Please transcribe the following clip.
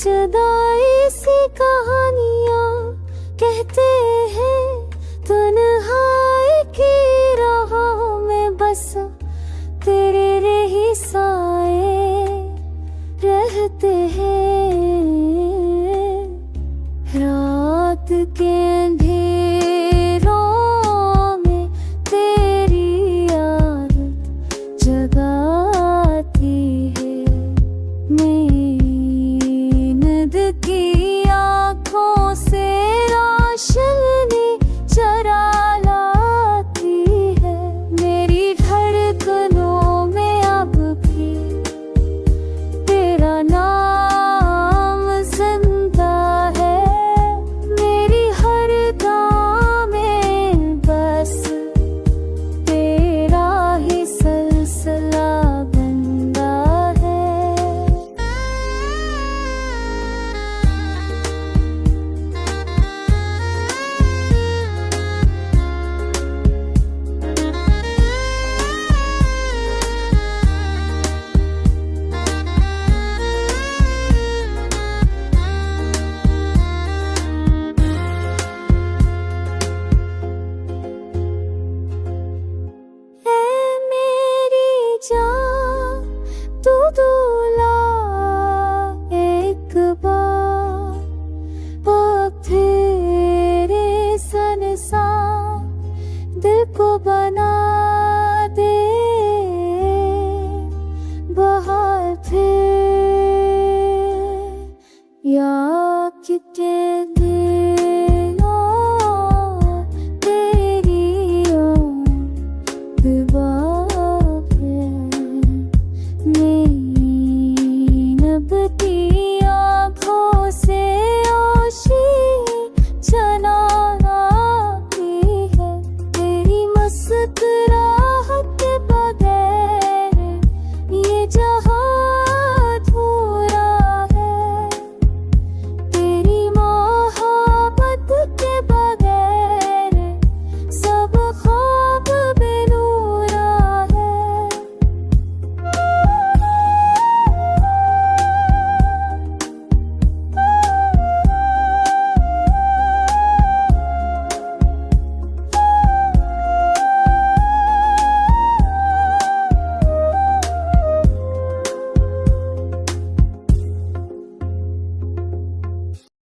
जुदाई सी कहानियां कहते हैं, तन्हाई की राहों में बस तेरे रही साए रहते हैं। रात के अंधेरों में तेरी याद जगाती है। नींद की आँखों से रोशनी चरा लाती है। मेरी धड़कनों में अब भी तेरा नाम जिंदा है। मेरी हर गाँव में बस तेरा ही सिलसिला बंदा है। तू दूल्हा एक बार तेरे सनसा दिल को बना दे। बहार फिर या कि